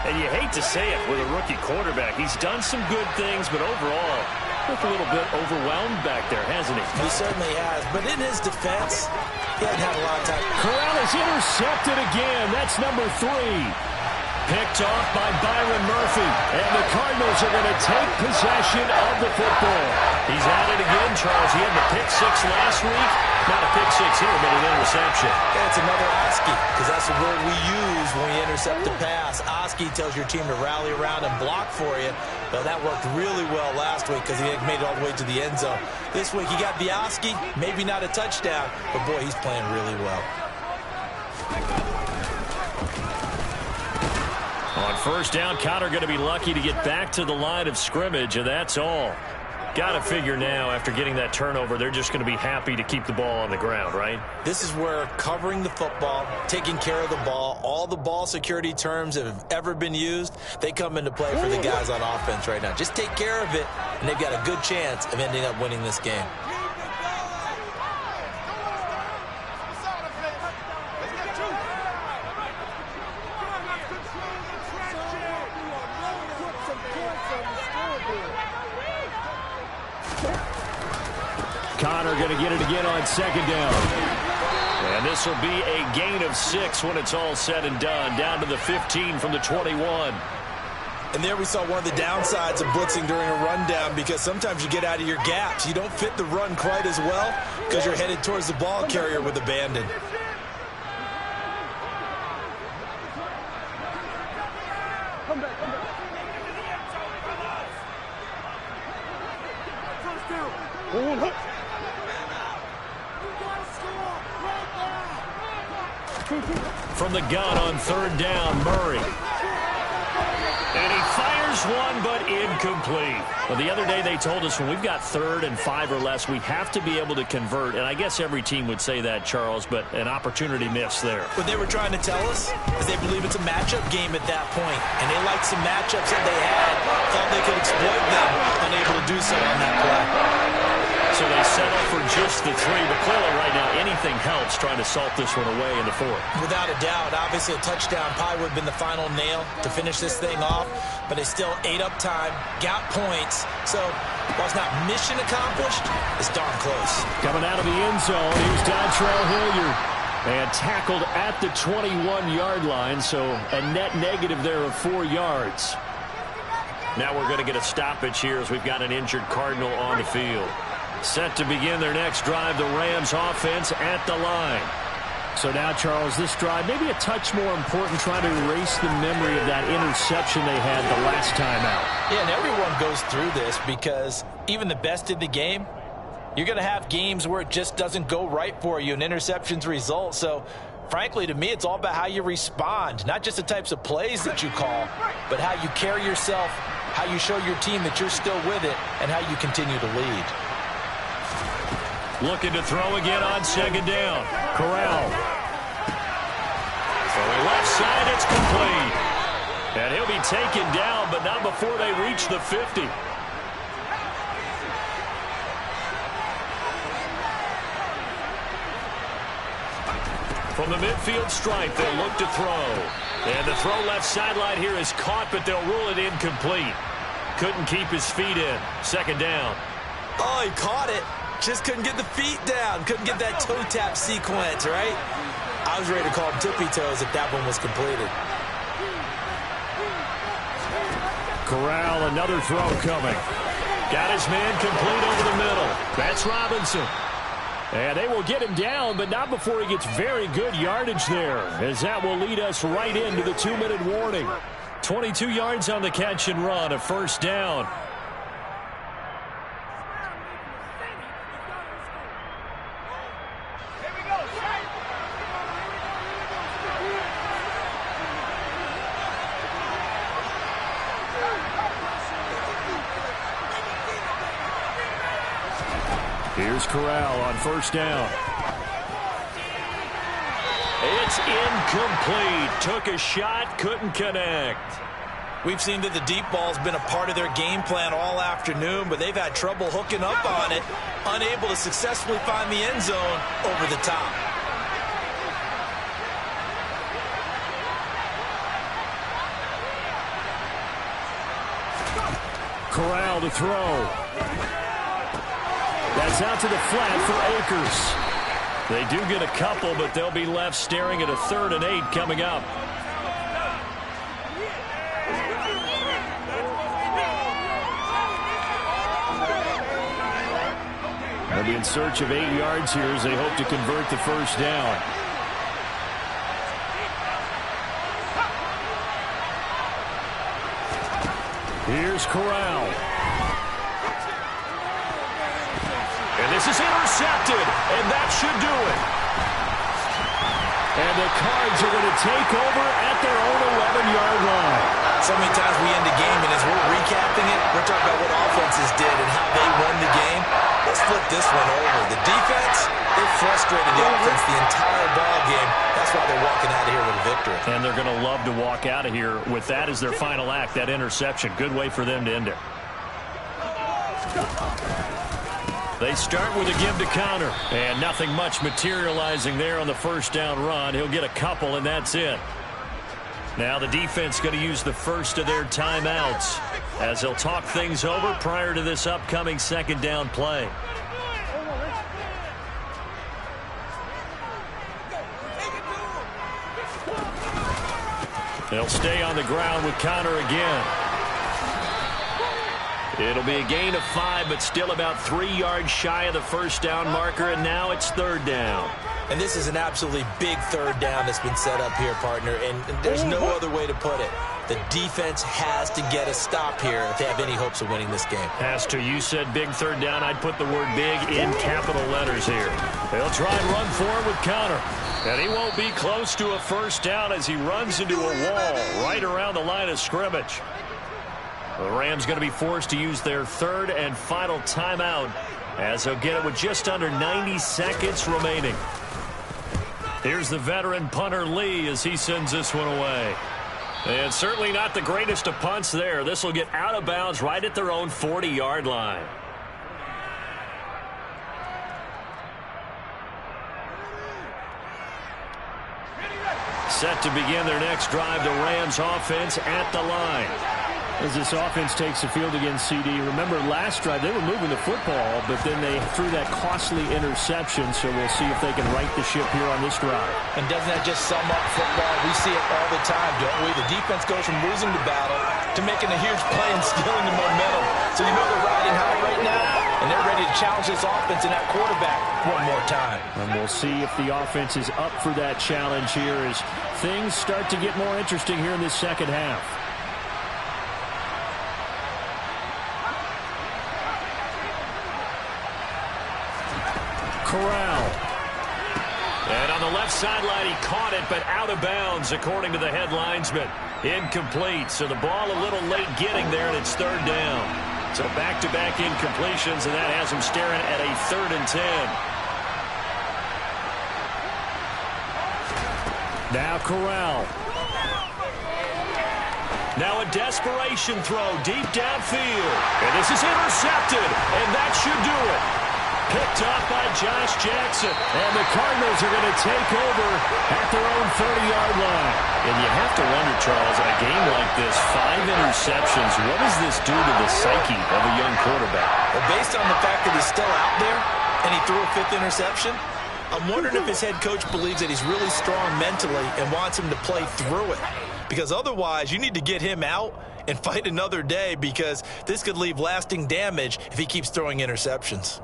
And you hate to say it with a rookie quarterback. He's done some good things, but overall, looked a little bit overwhelmed back there, hasn't he? He certainly has. But in his defense, he hadn't had a lot of time. Corral is intercepted again. That's number 3. Picked off by Byron Murphy. And the Cardinals are going to take possession of the football. He's at it again, Charles. He had the pick 6 last week. Not a pick 6 here, but an interception. Yeah, it's another Oski, because that's the word we use when we intercept a pass. Oski tells your team to rally around and block for you. But that worked really well last week because he made it all the way to the end zone. This week he got the Oski, maybe not a touchdown, but boy, he's playing really well. On 1st down, Conner going to be lucky to get back to the line of scrimmage, and that's all. Got to figure now, after getting that turnover, they're just going to be happy to keep the ball on the ground, right? This is where covering the football, taking care of the ball, all the ball security terms that have ever been used, they come into play for the guys on offense right now. Just take care of it, and they've got a good chance of ending up winning this game. Conner going to get it again on 2nd down. And this will be a gain of 6 when it's all said and done, down to the 15 from the 21. And there we saw one of the downsides of blitzing during a rundown, because sometimes you get out of your gaps. You don't fit the run quite as well because you're headed towards the ball carrier with abandon. From the gun on 3rd down, Murray. And he fires one, but incomplete. Well, the other day they told us when we've got 3rd and 5 or less, we have to be able to convert. And I guess every team would say that, Charles, but an opportunity missed there. What they were trying to tell us is they believe it's a matchup game at that point. And they liked some matchups that they had, thought they could exploit them, unable to do so on that play. So they settle for just the 3, but clearly right now anything helps trying to salt this one away in the 4th. Without a doubt, obviously a touchdown probably would have been the final nail to finish this thing off, but it's still ate up time, got points, so while it's not mission accomplished, it's darn close. Coming out of the end zone, here's Dontrell Hilliard. And tackled at the 21-yard line, so a net negative there of 4 yards. Now we're going to get a stoppage here as we've got an injured Cardinal on the field. Set to begin their next drive, the Rams offense at the line. So now, Charles, this drive maybe a touch more important, trying to erase the memory of that interception they had the last time out. Yeah, and everyone goes through this because even the best in the game, you're going to have games where it just doesn't go right for you and interceptions result. So, frankly, to me, it's all about how you respond, not just the types of plays that you call, but how you carry yourself, how you show your team that you're still with it, and how you continue to lead. Looking to throw again on 2nd down. Corral. Throwing left side, it's complete. And he'll be taken down, but not before they reach the 50. From the midfield stripe, they'll look to throw. And the throw left sideline here is caught, but they'll rule it incomplete. Couldn't keep his feet in. 2nd down. Oh, he caught it. Just couldn't get the feet down. Couldn't get that toe tap sequence, right? I was ready to call him tippy toes if that one was completed. Corral, another throw coming. Got his man complete over the middle. That's Robinson. And they will get him down, but not before he gets very good yardage there, as that will lead us right into the 2-minute warning. 22 yards on the catch and run, a 1st down. Here's Corral on 1st down. It's incomplete. Took a shot, couldn't connect. We've seen that the deep ball's been a part of their game plan all afternoon, but they've had trouble hooking up on it, unable to successfully find the end zone over the top. Corral to throw. That's out to the flat for Akers. They do get a couple, but they'll be left staring at a 3rd and 8 coming up. They'll be in search of 8 yards here as they hope to convert the 1st down. Here's Corral. And this is intercepted, and that should do it. And the Cards are going to take over at their own 11-yard line. So many times we end the game, and as we're recapping it, we're talking about what offenses did and how they won the game. Let's flip this one over. The defense, they frustrated the offense the entire ball game. That's why they're walking out of here with a victory. And they're going to love to walk out of here with that as their final act, that interception. Good way for them to end it. They start with a give to counter, and nothing much materializing there on the 1st down run. He'll get a couple, and that's it. Now the defense going to use the first of their timeouts as they'll talk things over prior to this upcoming 2nd down play. They'll stay on the ground with Conner again. It'll be a gain of 5, but still about 3 yards shy of the first down marker, and now it's third down. And this is an absolutely big third down that's been set up here, partner, and there's no other way to put it. The defense has to get a stop here if they have any hopes of winning this game. Has to. You said big third down. I'd put the word big in capital letters here. They'll try and run forward with Conner. And he won't be close to a first down as he runs into a wall right around the line of scrimmage. The Rams going to be forced to use their third and final timeout as they'll get it with just under 90 seconds remaining. Here's the veteran punter Lee as he sends this one away. And certainly not the greatest of punts there. This will get out of bounds right at their own 40-yard line. Set to begin their next drive, the Rams offense at the line. As this offense takes the field against CD, remember last drive they were moving the football, but then they threw that costly interception, so we'll see if they can right the ship here on this drive. And doesn't that just sum up football? We see it all the time, don't we? The defense goes from losing the battle to making a huge play and stealing the momentum. So you know they're riding high right now, and they're ready to challenge this offense and that quarterback one more time. And we'll see if the offense is up for that challenge here as things start to get more interesting here in this second half. Corral. And on the left sideline, he caught it, but out of bounds, according to the head linesman. Incomplete, so the ball a little late getting there, and it's third down. So back-to-back incompletions, and that has him staring at a 3rd and 10. Now Corral. Now a desperation throw deep downfield. And this is intercepted, and that should do it. Picked up by Josh Jackson. And the Cardinals are going to take over at their own 30-yard line. And you have to wonder, Charles, in a game like this, 5 interceptions, what does this do to the psyche of a young quarterback? Well, based on the fact that he's still out there and he threw a 5th interception, I'm wondering if his head coach believes that he's really strong mentally and wants him to play through it. Because otherwise, you need to get him out and fight another day, because this could leave lasting damage if he keeps throwing interceptions.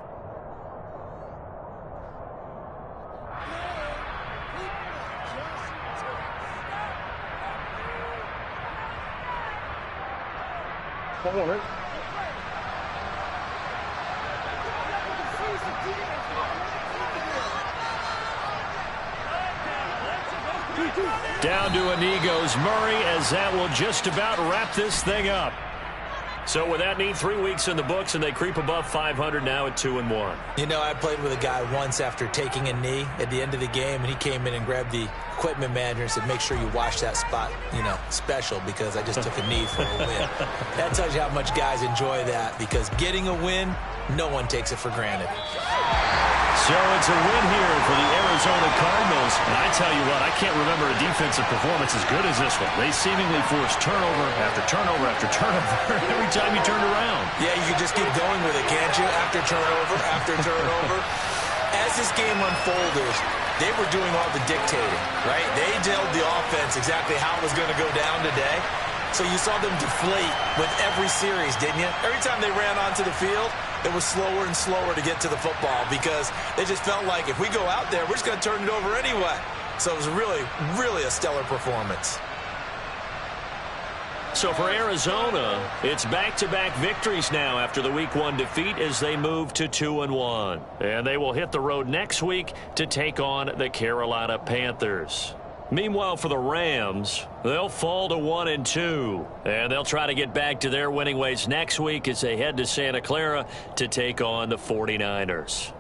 Down to a knee goes Murray, as that will just about wrap this thing up. So with that neat 3 weeks in the books, and they creep above 500 now at 2-1. You know, I played with a guy once after taking a knee at the end of the game, and he came in and grabbed the equipment manager and said, make sure you wash that spot, you know, special, because I just took a knee for a win. That tells you how much guys enjoy that, because getting a win, no one takes it for granted. So it's a win here for the Arizona Cardinals. And I tell you what, I can't remember a defensive performance as good as this one. They seemingly forced turnover after turnover after turnover every time you turned around. Yeah, you can just keep going with it, can't you? After turnover, after turnover. As this game unfolded, they were doing all the dictating, right? They told the offense exactly how it was going to go down today. So you saw them deflate with every series, didn't you? Every time they ran onto the field, it was slower and slower to get to the football, because they just felt like if we go out there, we're just going to turn it over anyway. So it was really, really a stellar performance. So for Arizona, it's back-to-back victories now after the Week 1 defeat as they move to 2-1. And they will hit the road next week to take on the Carolina Panthers. Meanwhile, for the Rams, they'll fall to 1-2. And they'll try to get back to their winning ways next week as they head to Santa Clara to take on the 49ers.